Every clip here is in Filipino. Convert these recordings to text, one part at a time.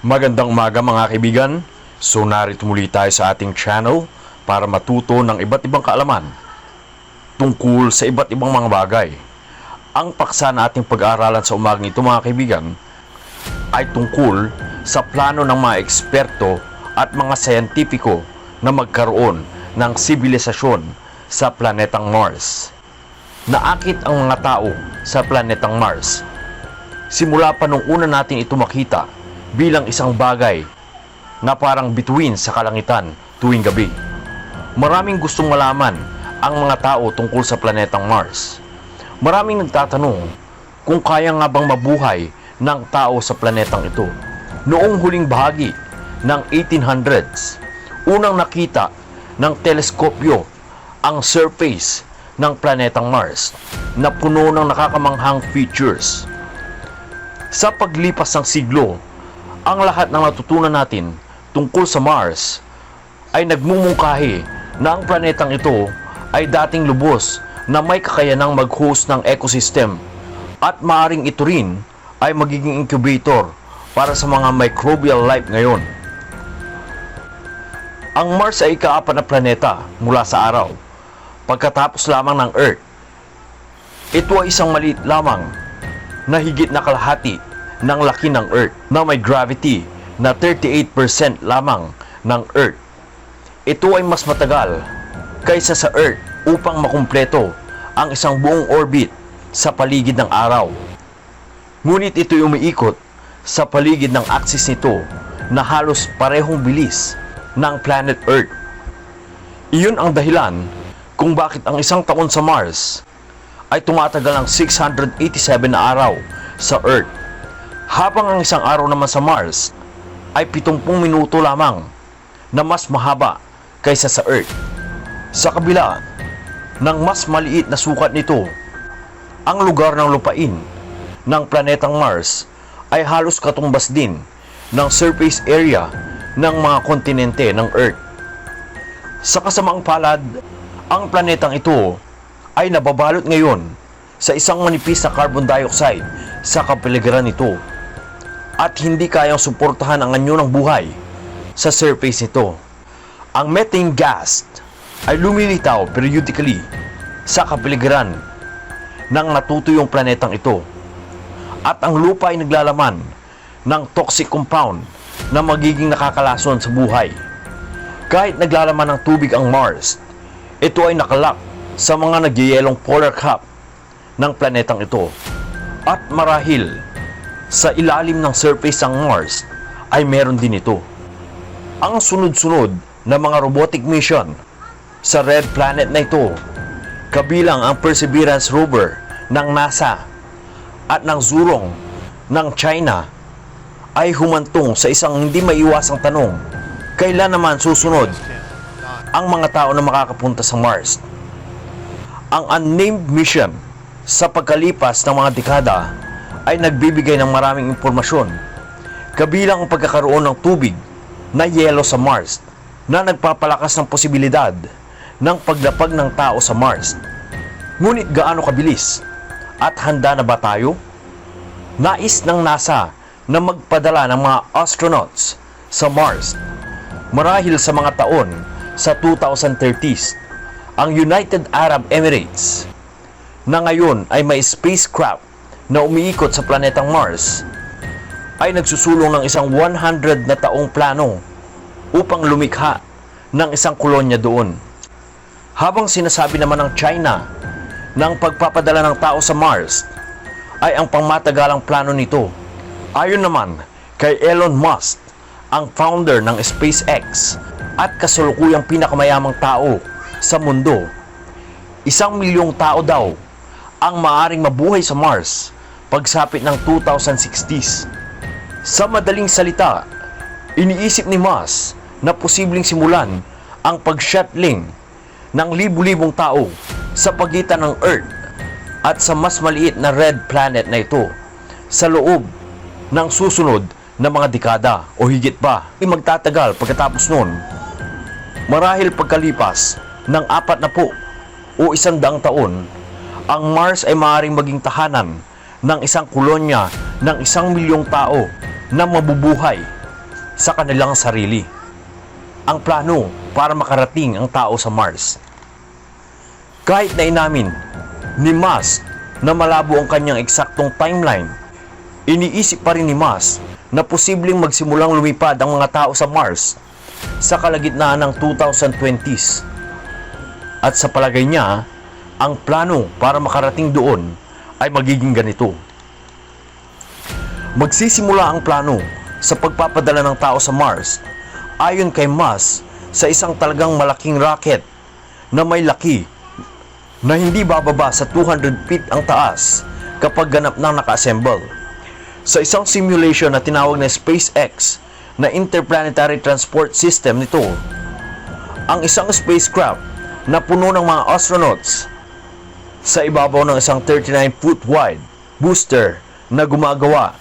Magandang umaga mga kaibigan. So narito muli tayo sa ating channel para matuto ng iba't ibang kaalaman tungkol sa iba't ibang mga bagay. Ang paksa na ating pag-aaralan sa umagang ito mga kaibigan ay tungkol sa plano ng mga eksperto at mga siyentipiko na magkaroon ng sibilisasyon sa planetang Mars. Naakit ang mga tao sa planetang Mars. Simula pa nung una natin ito makita bilang isang bagay na parang bituin sa kalangitan tuwing gabi. Maraming gustong malaman ang mga tao tungkol sa planetang Mars. Maraming nagtatanong kung kaya nga bang mabuhay ng tao sa planetang ito. Noong huling bahagi ng 1800s, unang nakita ng teleskopyo ang surface ng planetang Mars na puno ng nakakamanghang features. Sa paglipas ng siglo, ang lahat ng natutunan natin tungkol sa Mars ay nagmumungkahi na ang planetang ito ay dating lubos na may kakayanang mag-host ng ecosystem at maaring ito rin ay magiging incubator para sa mga microbial life ngayon. Ang Mars ay ikaapat na planeta mula sa araw, pagkatapos lamang ng Earth. Ito ay isang maliit lamang na higit na kalahati ng laki ng Earth na may gravity na 38% lamang ng Earth. Ito ay mas matagal kaysa sa Earth upang makumpleto ang isang buong orbit sa paligid ng araw. Ngunit ito'y umiikot sa paligid ng axis nito na halos parehong bilis ng planet Earth. Iyon ang dahilan kung bakit ang isang taon sa Mars ay tumatagal ng 687 na araw sa Earth, habang ang isang araw naman sa Mars ay 70 minuto lamang na mas mahaba kaysa sa Earth. Sa kabila ng mas maliit na sukat nito, ang lugar ng lupain ng planetang Mars ay halos katumbas din ng surface area ng mga kontinente ng Earth. Sa kasamaang palad, ang planetang ito ay nababalot ngayon sa isang manipis na carbon dioxide sa kapaligiran nito at hindi kayang suportahan ang anyo ng buhay sa surface nito. Ang methane gas ay lumilitaw periodically sa kapaligiran ng natutuyong planetang ito, at ang lupa ay naglalaman ng toxic compound na magiging nakakalason sa buhay. Kahit naglalaman ng tubig ang Mars, ito ay nakalak sa mga nagyayelong polar cap ng planetang ito, at marahil sa ilalim ng surface ng Mars ay meron din ito. Ang sunod-sunod na mga robotic mission sa red planet na ito, kabilang ang Perseverance rover ng NASA at ng Zhurong ng China, ay humantong sa isang hindi maiwasang tanong: kailan naman susunod ang mga tao na makakapunta sa Mars? Ang unnamed mission sa pagkalipas ng mga dekada ay nagbibigay ng maraming impormasyon, kabilang ang pagkakaroon ng tubig na yelo sa Mars na nagpapalakas ng posibilidad ng paglapag ng tao sa Mars. Ngunit gaano kabilis at handa na ba tayo? Nais ng NASA na magpadala ng mga astronauts sa Mars marahil sa mga taon sa 2030s. Ang United Arab Emirates na ngayon ay may spacecraft na umiikot sa planetang Mars ay nagsusulong ng isang 100 na taong plano upang lumikha ng isang kolonya doon. Habang sinasabi naman ng China ng pagpapadala ng tao sa Mars ay ang pangmatagalang plano nito. Ayon naman kay Elon Musk, ang founder ng SpaceX at kasalukuyang pinakamayamang tao sa mundo, 1,000,000 tao daw ang maaring mabuhay sa Mars pagsapit ng 2060s. Sa madaling salita, iniisip ni Musk na posibleng simulan ang pag-shuttling ng libu-libong tao sa pagitan ng Earth at sa mas maliit na red planet na ito sa loob ng susunod na mga dekada o higit pa. Magtatagal pagkatapos nun, marahil pagkalipas ng 40 o 100 taon, ang Mars ay maaaring maging tahanan ng isang kolonya ng 1,000,000 tao na mabubuhay sa kanilang sarili. Ang plano para makarating ang tao sa Mars. Kahit na inamin ni Musk na malabo ang kanyang eksaktong timeline, iniisip pa rin ni Musk na posibleng magsimulang lumipad ang mga tao sa Mars sa kalagitnaan ng 2020s. At sa palagay niya, ang plano para makarating doon ay magiging ganito. Magsisimula ang plano sa pagpapadala ng tao sa Mars ayon kay Musk sa isang talagang malaking rocket na may laki na hindi bababa sa 200 feet ang taas kapag ganap nang naka-assemble. Sa isang simulation na tinawag na SpaceX na Interplanetary Transport System nito, ang isang spacecraft na puno ng mga astronauts sa ibabaw ng isang 39-foot wide booster na gumagawa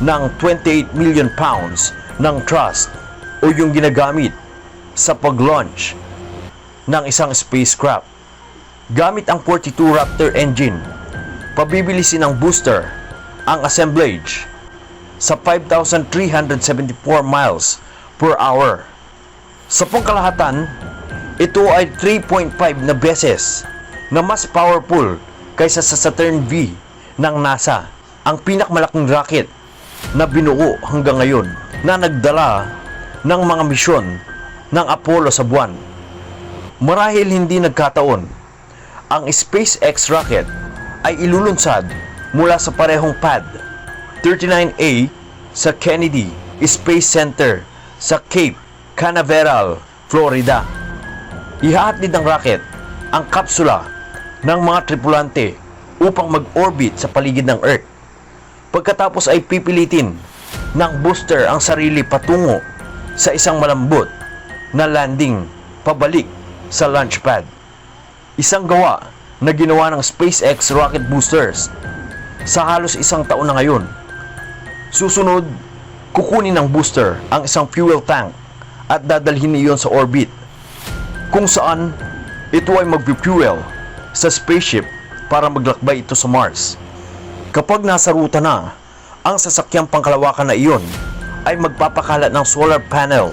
ng 28 million pounds ng thrust o yung ginagamit sa pag-launch ng isang spacecraft. Gamit ang 42 Raptor engine, pabibilisin ng booster ang assemblage sa 5,374 miles per hour. Sa pangkalahatan, ito ay 3.5 na beses na mas powerful kaysa sa Saturn V ng NASA, ang pinakamalaking rocket na binuo hanggang ngayon na nagdala ng mga misyon ng Apollo sa buwan. Marahil hindi nagkataon, ang SpaceX rocket ay ilulunsad mula sa parehong pad 39A sa Kennedy Space Center sa Cape Canaveral, Florida. Ihahatid ng rocket ang kapsula ng mga tripulante upang mag-orbit sa paligid ng Earth. Pagkatapos ay pipilitin ng booster ang sarili patungo sa isang malambot na landing pabalik sa launch pad. Isang gawa na ginawa ng SpaceX rocket boosters sa halos isang taon na ngayon. Susunod, kukunin ng booster ang isang fuel tank at dadalhin iyon sa orbit, kung saan ito ay mag-fuel sa spaceship para maglakbay ito sa Mars. Kapag nasa ruta na, ang sasakyang pangkalawakan na iyon ay magpapakalat ng solar panel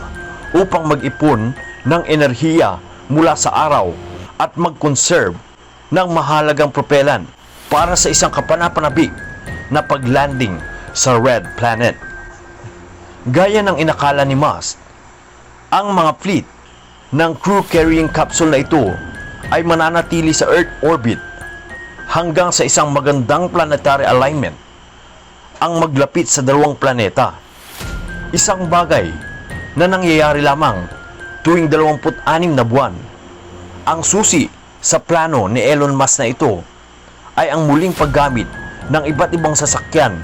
upang mag-ipon ng enerhiya mula sa araw at mag-conserve ng mahalagang propelan para sa isang kapanapanabik na paglanding sa Red Planet. Gaya ng inakala ni Musk, ang mga fleet ng crew-carrying capsule na ito ay mananatili sa Earth orbit hanggang sa isang magandang planetary alignment ang maglapit sa dalawang planeta. Isang bagay na nangyayari lamang tuwing 26 na buwan. Ang susi sa plano ni Elon Musk na ito ay ang muling paggamit ng iba't ibang sasakyan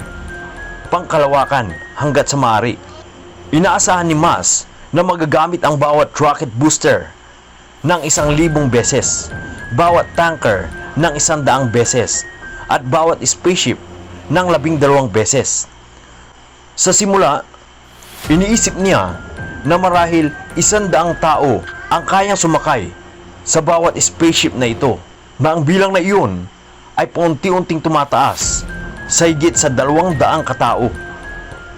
pangkalawakan hanggat sa maaari. Inaasahan ni Musk na magagamit ang bawat rocket booster ng 1,000 beses, bawat tanker ng 100 beses, at bawat spaceship ng 12 beses. Sa simula, iniisip niya na marahil 100 tao ang kayang sumakay sa bawat spaceship na ito, na ang bilang na iyon ay paunti-unting tumataas sa higit sa 200 katao.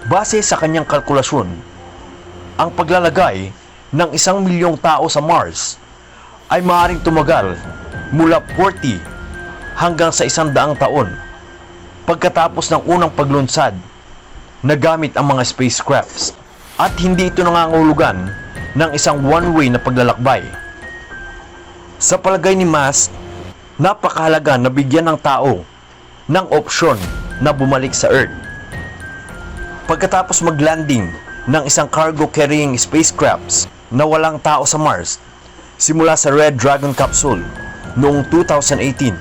Base sa kanyang kalkulasyon, ang paglalagay ng 1,000,000 tao sa Mars ay maaaring tumagal mula 40 hanggang sa 100 taon pagkatapos ng unang paglunsad na gamit ang mga spacecrafts, at hindi ito nangangahulugan ng isang one-way na paglalakbay. Sa palagay ni Musk, napakahalaga na bigyan ng tao ng opsyon na bumalik sa Earth. Pagkatapos mag-landing ng isang cargo-carrying spacecrafts na walang tao sa Mars simula sa Red Dragon capsule noong 2018,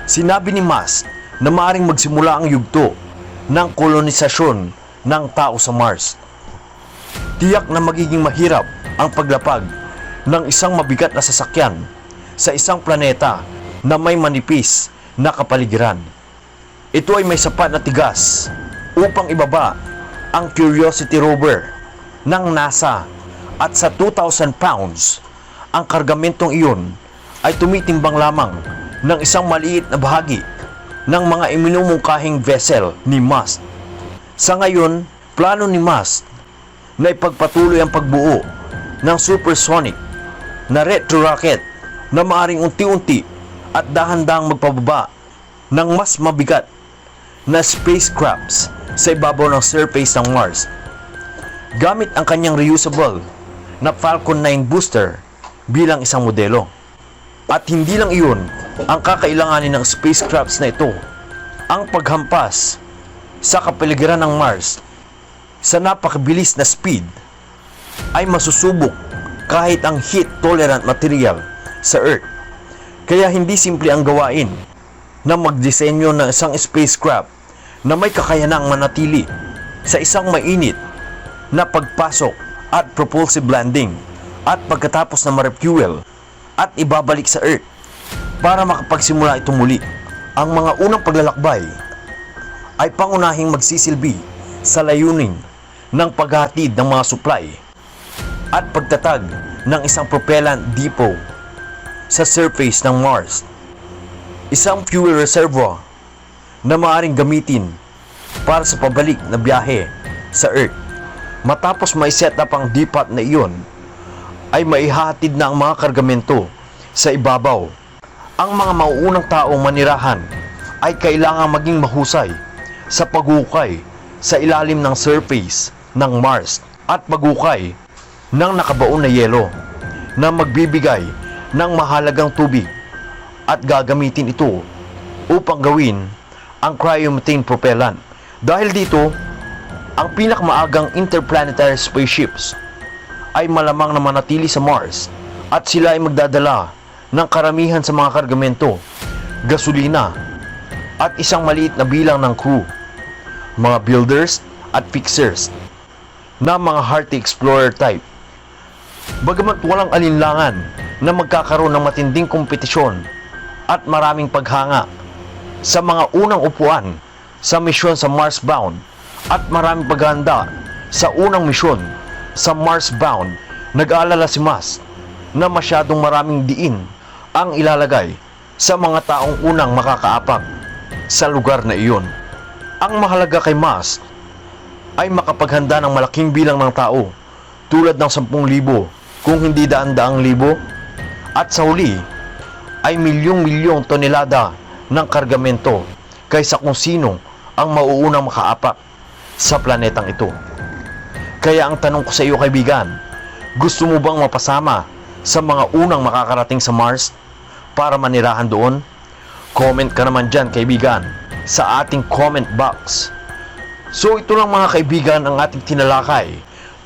sinabi ni Musk na maaaring magsimula ang yugto ng kolonisasyon ng tao sa Mars. Tiyak na magiging mahirap ang paglapag ng isang mabigat na sasakyan sa isang planeta na may manipis na kapaligiran. Ito ay may sapat na tigas upang ibaba ang Curiosity rover ng NASA, at sa 2,000 pounds, ang kargamentong iyon ay tumitimbang lamang ng isang maliit na bahagi ng mga iminumungkahing vessel ni Musk. Sa ngayon, plano ni Musk na ipagpatuloy ang pagbuo ng supersonic na retro rocket na maaring unti-unti at dahan-dahang magpababa ng mas mabigat na spacecrafts sa ibabaw ng surface ng Mars. Gamit ang kanyang reusable na Falcon 9 booster bilang isang modelo. At hindi lang iyon ang kakailanganin ng spacecrafts na ito. Ang paghampas sa kapaligiran ng Mars sa napakabilis na speed ay masusubok kahit ang heat-tolerant material sa Earth. Kaya hindi simple ang gawain na magdisenyo ng isang spacecraft na may kakayanang manatili sa isang mainit na pagpasok at propulsive landing at pagkatapos na ma-refuel at ibabalik sa Earth para makapagsimula ito muli. Ang mga unang paglalakbay ay pangunahing magsisilbi sa layunin ng paghatid ng mga supply at pagtatag ng isang propellant depot sa surface ng Mars. Isang fuel reservoir na maaaring gamitin para sa pabalik na biyahe sa Earth. Matapos may set up ang depot na iyon, ay maihatid na ang mga kargamento sa ibabaw. Ang mga mauunang taong manirahan ay kailangang maging mahusay sa paghukay sa ilalim ng surface ng Mars at paghukay ng nakabaon na yelo na magbibigay ng mahalagang tubig at gagamitin ito upang gawin ang cryomethane propellant. Dahil dito, ang pinakamaagang interplanetary spaceships ay malamang na manatili sa Mars at sila ay magdadala ng karamihan sa mga kargamento, gasolina at isang maliit na bilang ng crew, mga builders at fixers na mga hearty explorer type. Bagamat walang alinlangan na magkakaroon ng matinding kompetisyon at maraming paghanga sa mga unang upuan sa misyon sa Mars-bound at maraming paghahanda sa unang misyon sa Mars-bound, nag-aalala si Musk na masyadong maraming diin ang ilalagay sa mga taong unang makakaapak sa lugar na iyon. Ang mahalaga kay Musk ay makapaghanda ng malaking bilang ng tao tulad ng 10,000 kung hindi daan-daang libo, at sa huli ay milyong-milyong tonelada ng kargamento kaysa kung sino ang mauunang makaapak sa planetang ito. Kaya ang tanong ko sa iyo, kaibigan, gusto mo bang mapasama sa mga unang makakarating sa Mars para manirahan doon? Comment ka naman dyan, kaibigan, sa ating comment box. So ito lang mga kaibigan ang ating tinalakay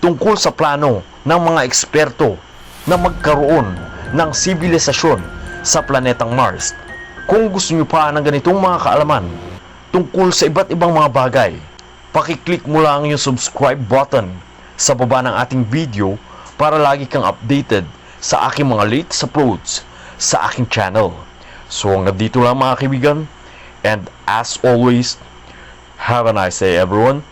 tungkol sa plano ng mga eksperto na magkaroon ng sibilisasyon sa planetang Mars. Kung gusto nyo pa ng ganitong mga kaalaman tungkol sa iba't ibang mga bagay, pakiclick mo lang yung subscribe button sa baba ng ating video para lagi kang updated sa aking mga latest uploads sa aking channel. So hanggang dito lang mga kaibigan, and as always, have a nice day everyone.